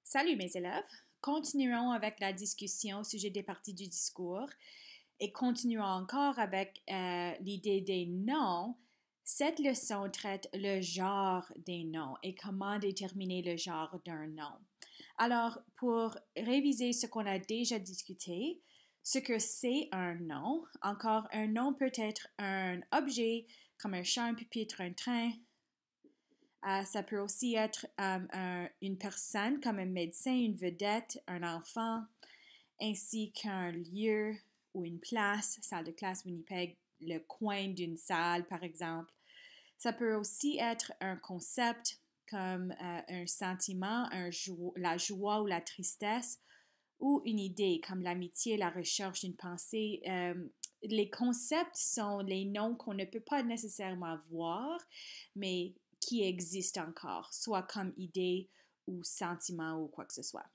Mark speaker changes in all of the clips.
Speaker 1: Salut mes élèves, continuons avec la discussion au sujet des parties du discours et continuons encore avec l'idée des noms. Cette leçon traite le genre des noms et comment déterminer le genre d'un nom. Alors, pour réviser ce qu'on a déjà discuté, ce que c'est un nom, encore un nom peut être un objet comme un chat, un pupitre, un train, ça peut aussi être une personne comme un médecin, une vedette, un enfant, ainsi qu'un lieu ou une place, salle de classe Winnipeg, le coin d'une salle par exemple. Ça peut aussi être un concept comme un sentiment, la joie ou la tristesse, ou une idée comme l'amitié, la recherche d'une pensée. Les concepts sont les noms qu'on ne peut pas nécessairement voir, mais qui existent encore, soit comme idée ou sentiment ou quoi que ce soit.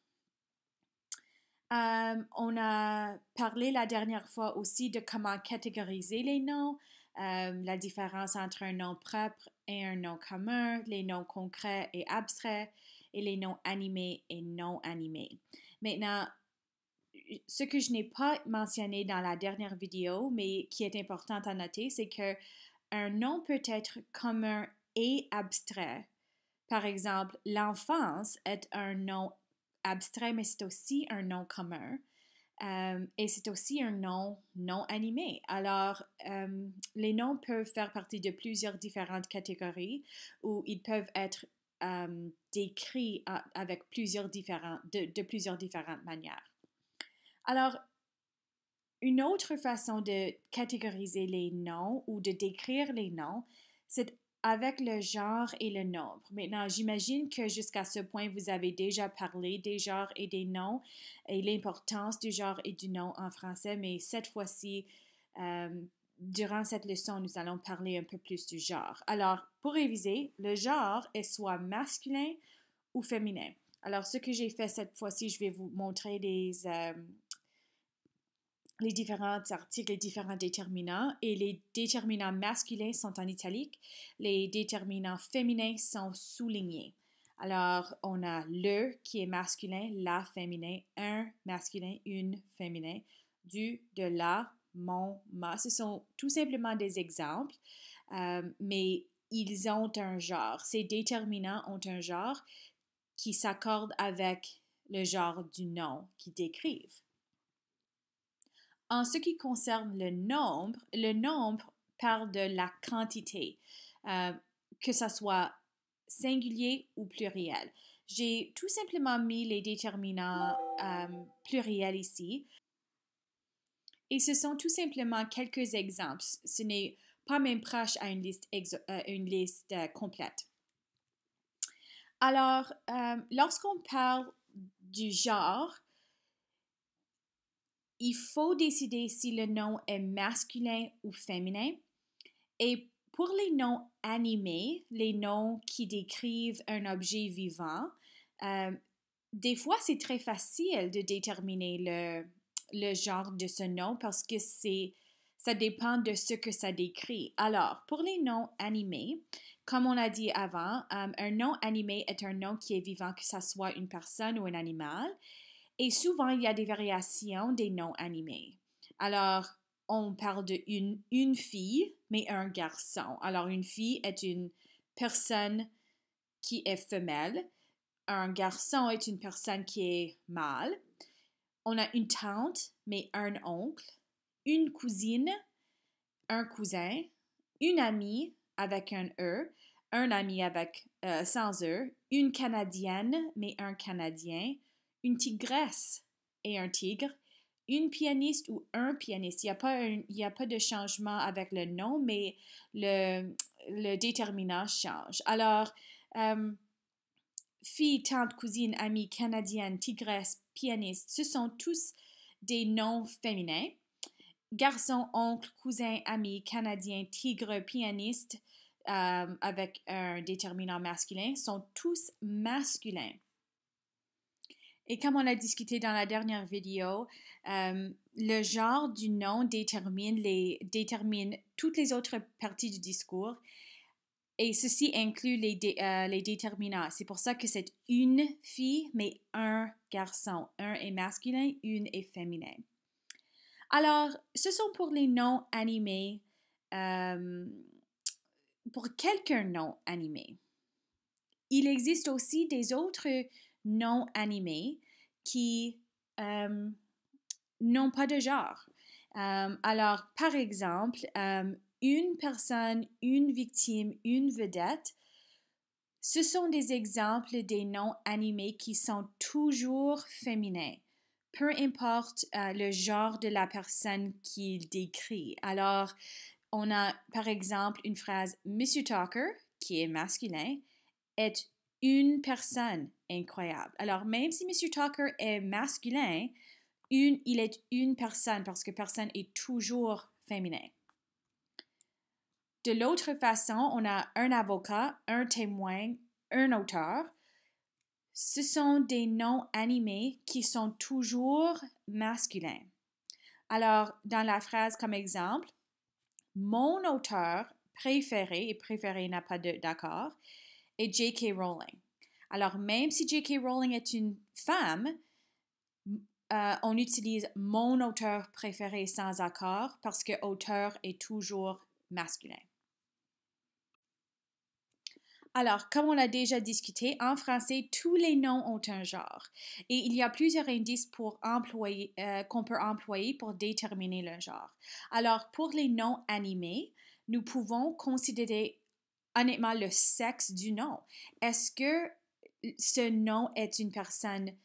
Speaker 1: On a parlé la dernière fois aussi de comment catégoriser les noms, la différence entre un nom propre et un nom commun, les noms concrets et abstraits, et les noms animés et non animés. Maintenant, ce que je n'ai pas mentionné dans la dernière vidéo, mais qui est important à noter, c'est que un nom peut être commun et abstrait. Par exemple, l'enfance est un nom abstrait, mais c'est aussi un nom commun. Et c'est aussi un nom non animé. Alors, les noms peuvent faire partie de plusieurs différentes catégories ou ils peuvent être décrits avec de plusieurs différentes manières. Alors, une autre façon de catégoriser les noms ou de décrire les noms, c'est avec le genre et le nombre. Maintenant, j'imagine que jusqu'à ce point, vous avez déjà parlé des genres et des noms et l'importance du genre et du nom en français, mais cette fois-ci, durant cette leçon, nous allons parler un peu plus du genre. Alors, pour réviser, le genre est soit masculin ou féminin. Alors, ce que j'ai fait cette fois-ci, je vais vous montrer les différents articles, les différents déterminants, et les déterminants masculins sont en italique, les déterminants féminins sont soulignés. Alors, on a le qui est masculin, la féminin, un masculin, une féminin, du, de la, mon, ma. Ce sont tout simplement des exemples, mais ils ont un genre. Ces déterminants ont un genre qui s'accorde avec le genre du nom qu'ils décrivent. En ce qui concerne le nombre parle de la quantité, que ce soit singulier ou pluriel. J'ai tout simplement mis les déterminants pluriels ici. Et ce sont tout simplement quelques exemples. Ce n'est pas même proche à une liste complète. Alors, lorsqu'on parle du genre, il faut décider si le nom est masculin ou féminin. Et pour les noms animés, les noms qui décrivent un objet vivant, des fois c'est très facile de déterminer le genre de ce nom parce que ça dépend de ce que ça décrit. Alors, pour les noms animés, comme on a dit avant, un nom animé est un nom qui est vivant, que ce soit une personne ou un animal. Et souvent, il y a des variations des noms animés. Alors, on parle une fille, mais un garçon. Alors, une fille est une personne qui est femelle. Un garçon est une personne qui est mâle. On a une tante, mais un oncle. Une cousine, un cousin. Une amie avec un E. Un ami avec sans E. Une Canadienne, mais un Canadien. Une tigresse et un tigre, une pianiste ou un pianiste. Il y a pas de changement avec le nom, mais le déterminant change. Alors, fille, tante, cousine, amie, canadienne, tigresse, pianiste, ce sont tous des noms féminins. Garçon, oncle, cousin, ami, canadien, tigre, pianiste, avec un déterminant masculin, sont tous masculins. Et comme on a discuté dans la dernière vidéo, le genre du nom détermine toutes les autres parties du discours Et ceci inclut les déterminants. C'est pour ça que c'est une fille, mais un garçon. Un est masculin, une est féminin. Alors, ce sont pour les noms animés. Pour quelques noms animés. Il existe aussi des autres noms animés qui n'ont pas de genre. Alors, par exemple, une personne, une victime, une vedette, ce sont des exemples des noms animés qui sont toujours féminins, peu importe le genre de la personne qu'il décrit. Alors, on a par exemple une phrase Monsieur Tucker, qui est masculin, est une personne incroyable. Alors, même si Monsieur Tucker est masculin, il est une personne parce que personne est toujours féminin. De l'autre façon, on a un avocat, un témoin, un auteur. Ce sont des noms animés qui sont toujours masculins. Alors, dans la phrase comme exemple, mon auteur préféré, et préféré n'a pas d'accord, est J.K. Rowling. Alors, même si J.K. Rowling est une femme, on utilise mon auteur préféré sans accord parce que auteur est toujours masculin. Alors, comme on l'a déjà discuté, en français, tous les noms ont un genre et il y a plusieurs indices qu'on peut employer pour déterminer le genre. Alors, pour les noms animés, nous pouvons considérer honnêtement le sexe du nom. Est-ce que ce nom est une personne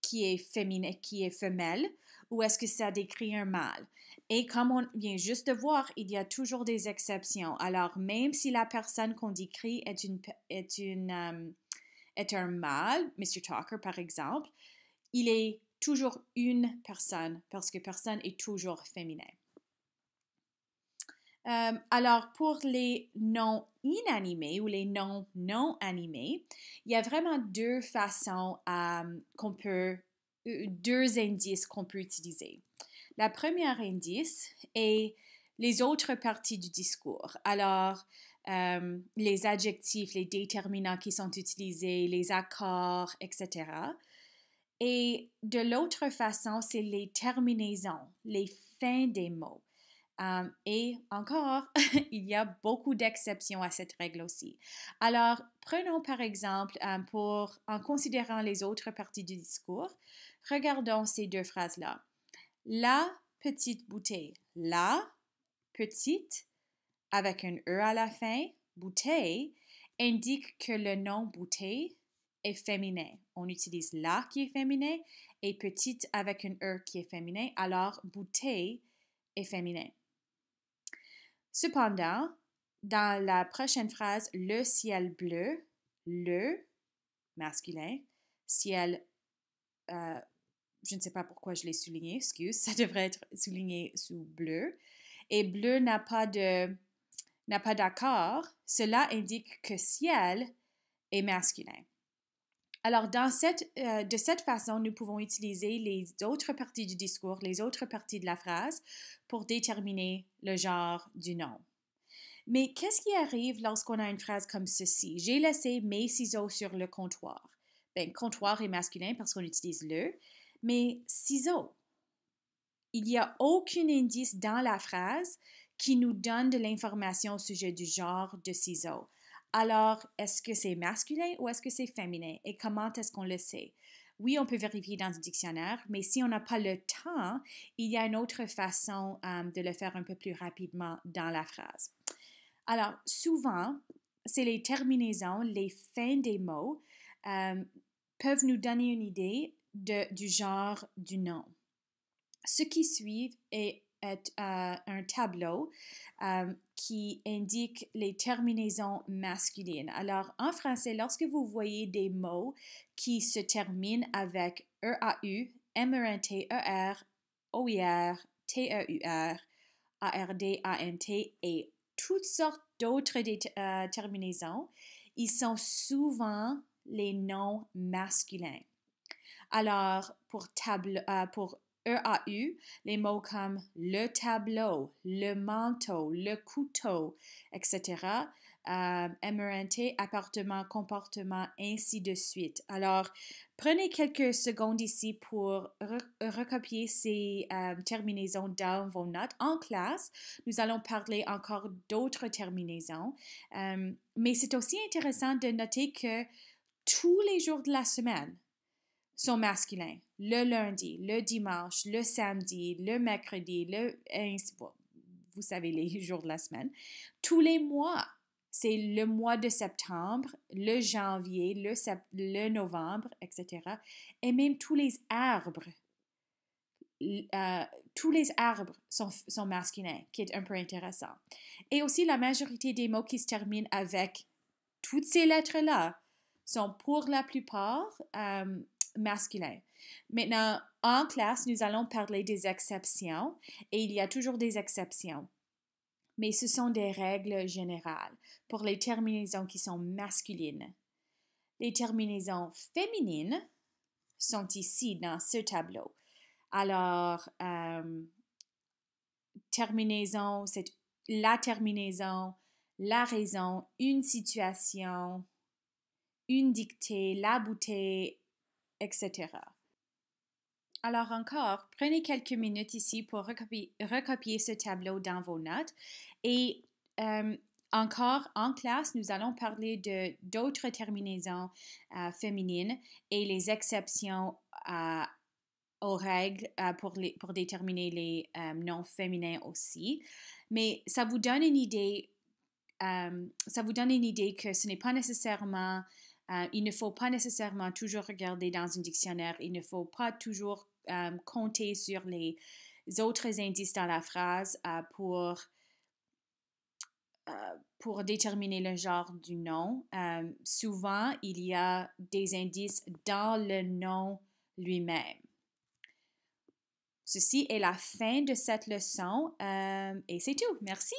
Speaker 1: qui est féminine, qui est femelle, ou est-ce que ça décrit un mâle? Et comme on vient juste de voir, il y a toujours des exceptions. Alors, même si la personne qu'on décrit est un mâle, Mr. Tucker par exemple, il est toujours une personne parce que personne est toujours féminin. Alors, pour les noms inanimés ou les noms non animés, il y a vraiment deux façons deux indices qu'on peut utiliser. La première indice est les autres parties du discours. Alors, les adjectifs, les déterminants qui sont utilisés, les accords, etc. Et de l'autre façon, c'est les terminaisons, les fins des mots. Et encore, il y a beaucoup d'exceptions à cette règle aussi. Alors, prenons par exemple, en considérant les autres parties du discours, regardons ces deux phrases-là. La petite bouteille. La petite, avec un E à la fin, bouteille, indique que le nom bouteille est féminin. On utilise la qui est féminin et petite avec un E qui est féminin, alors bouteille est féminin. Cependant, dans la prochaine phrase, le ciel bleu, le masculin, ciel, je ne sais pas pourquoi je l'ai souligné, excuse, ça devrait être souligné sous bleu. Et bleu n'a pas d'accord, cela indique que ciel est masculin. Alors, de cette façon, nous pouvons utiliser les autres parties du discours, les autres parties de la phrase pour déterminer le genre du nom. Mais qu'est-ce qui arrive lorsqu'on a une phrase comme ceci? J'ai laissé mes ciseaux sur le comptoir. Bien, comptoir est masculin parce qu'on utilise le, mais ciseaux. Il n'y a aucun indice dans la phrase qui nous donne de l'information au sujet du genre de ciseaux. Alors, est-ce que c'est masculin ou est-ce que c'est féminin? Et comment est-ce qu'on le sait? Oui, on peut vérifier dans le dictionnaire, mais si on n'a pas le temps, il y a une autre façon de le faire un peu plus rapidement dans la phrase. Alors, souvent, c'est les terminaisons, les fins des mots peuvent nous donner une idée du genre du nom. Ce qui suit est un tableau qui indique les terminaisons masculines. Alors, en français, lorsque vous voyez des mots qui se terminent avec EAU, MENT, OIR, TEUR, ARD, ANT et toutes sortes d'autres terminaisons, ils sont souvent les noms masculins. Alors, pour EAU, les mots comme le tableau, le manteau, le couteau, etc. MRNT, appartement, comportement, ainsi de suite. Alors, prenez quelques secondes ici pour recopier ces terminaisons dans vos notes. En classe, nous allons parler encore d'autres terminaisons, mais c'est aussi intéressant de noter que tous les jours de la semaine sont masculins. Le lundi, le dimanche, le samedi, le mercredi, vous savez les jours de la semaine. Tous les mois, c'est le mois de septembre, le janvier, le novembre, etc. Et même tous les arbres. Tous les arbres sont masculins, qui est un peu intéressant. Et aussi, la majorité des mots qui se terminent avec toutes ces lettres-là sont pour la plupart masculins. Maintenant, en classe, nous allons parler des exceptions et il y a toujours des exceptions. Mais ce sont des règles générales pour les terminaisons qui sont masculines. Les terminaisons féminines sont ici dans ce tableau. Alors, terminaison, c'est la terminaison, la raison, une situation, une dictée, la bouteille, etc. Alors encore, prenez quelques minutes ici pour recopier ce tableau dans vos notes. Et encore en classe, nous allons parler d'autres terminaisons féminines et les exceptions aux règles pour déterminer les noms féminins aussi. Mais ça vous donne une idée que ce n'est pas nécessairement, il ne faut pas nécessairement toujours regarder dans un dictionnaire, il ne faut pas toujours compter sur les autres indices dans la phrase pour déterminer le genre du nom. Souvent, il y a des indices dans le nom lui-même. Ceci est la fin de cette leçon et c'est tout. Merci.